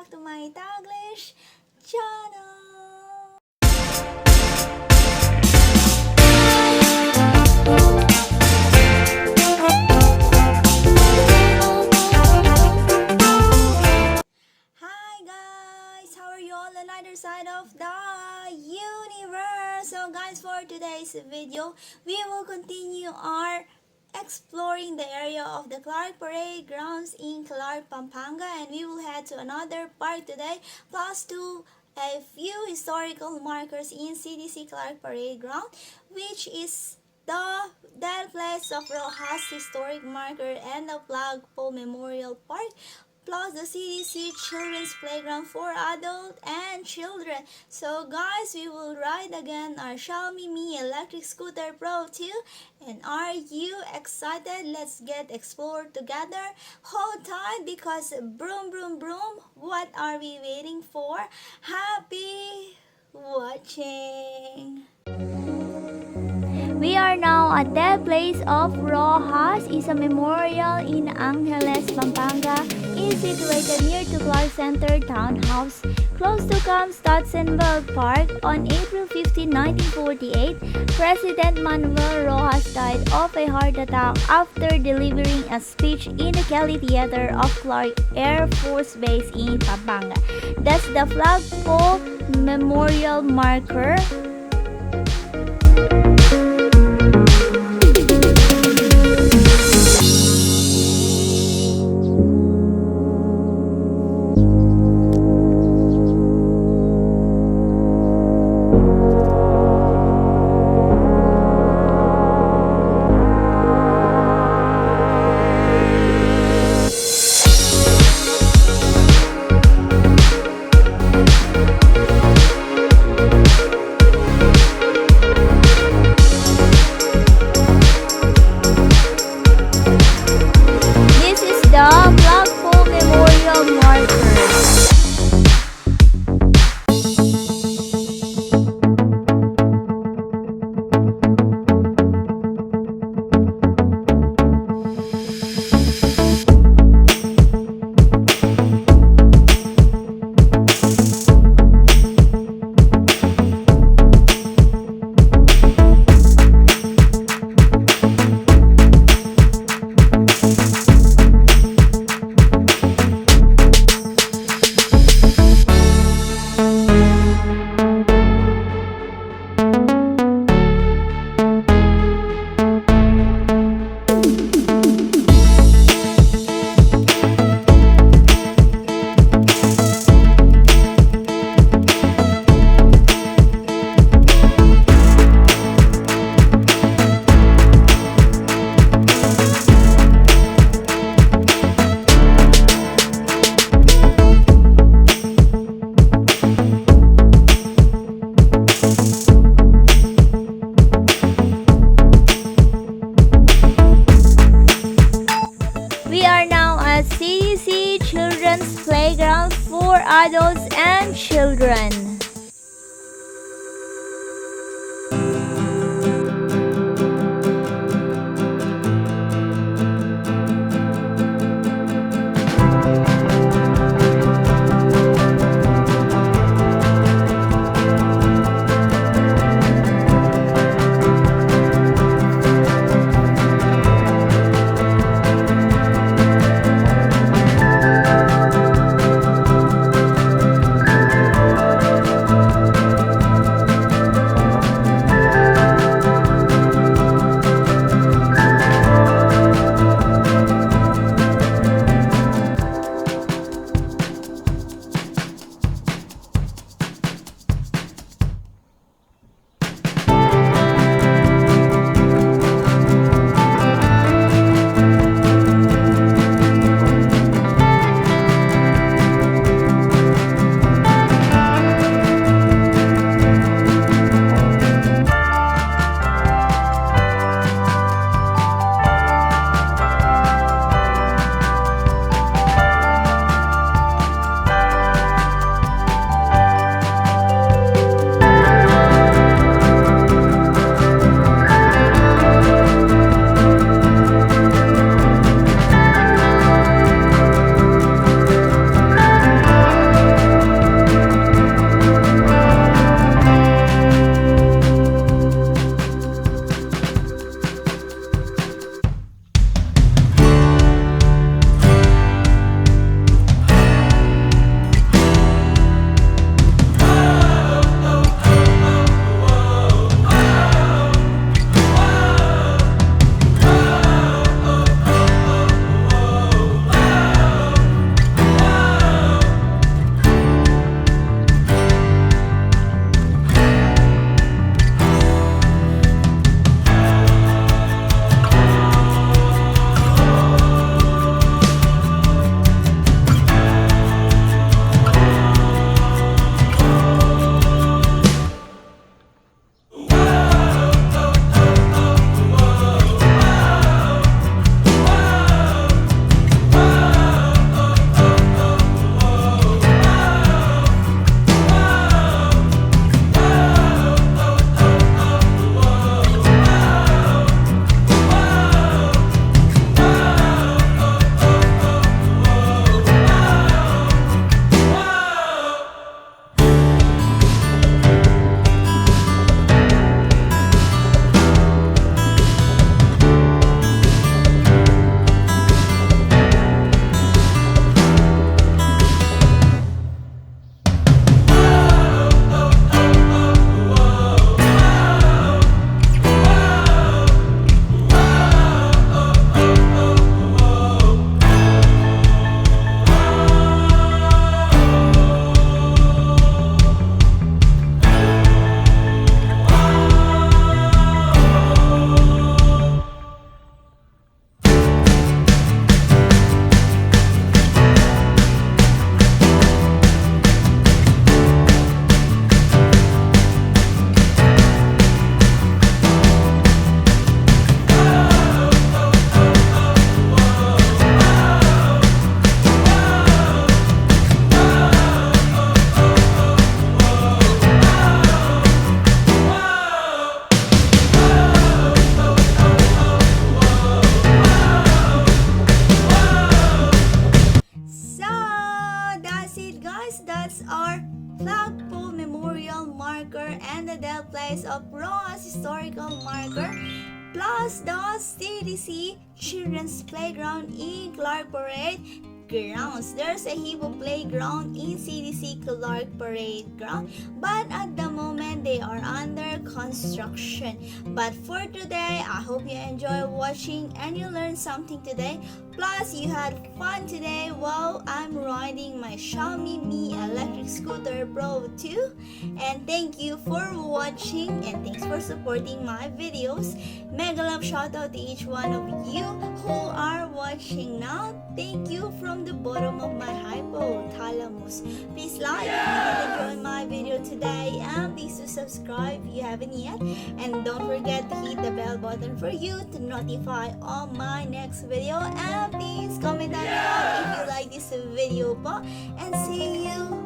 back to my Taglish channel! Hi guys! How are you all on either side of the universe? So guys, for today's video, we will continue our exploring the area of the Clark Parade Grounds in Clark, Pampanga, and we will head to another park today, plus to a few historical markers in CDC Clark Parade Ground, which is the Place of Roxas historic marker and the Flagpole Memorial Park, plus the CDC Children's Playground for adults and children. So guys, we will ride again our Xiaomi Mi Electric Scooter Pro 2. And are you excited? Let's get explored together. Hold tight because broom broom broom, what are we waiting for? Happy watching! We are now at the Place of Roxas. It's a memorial in Angeles, Pampanga. It's situated near to Clark Center Townhouse, close to Stotsenburg Park. On April 15, 1948, President Manuel Roxas died of a heart attack after delivering a speech in the Kelly Theater of Clark Air Force Base in Pampanga. That's the Flagpole Memorial Marker. CDC Children's Playground for adults and children. that's our Flagpole Memorial Marker and the Place of Roxas Historical Marker, plus the CDC Children's Playground in Clark Parade Grounds. There's a Hippo Playground in CDC Clark Parade Ground, but at the moment they are under construction. But for today, I hope you enjoy watching and you learned something today. Plus, you had fun today while I'm riding my Xiaomi Mi Electric Scooter Pro 2. And thank you for watching and thanks for supporting my videos. Mega love shout out to each one of you who are watching now. Thank you from the bottom of my hypothalamus. Please like if you did enjoy my video today, and please do subscribe if you haven't yet. And don't forget to hit the bell button for you to notify on my next video. And please comment down below if you like this video po. And see you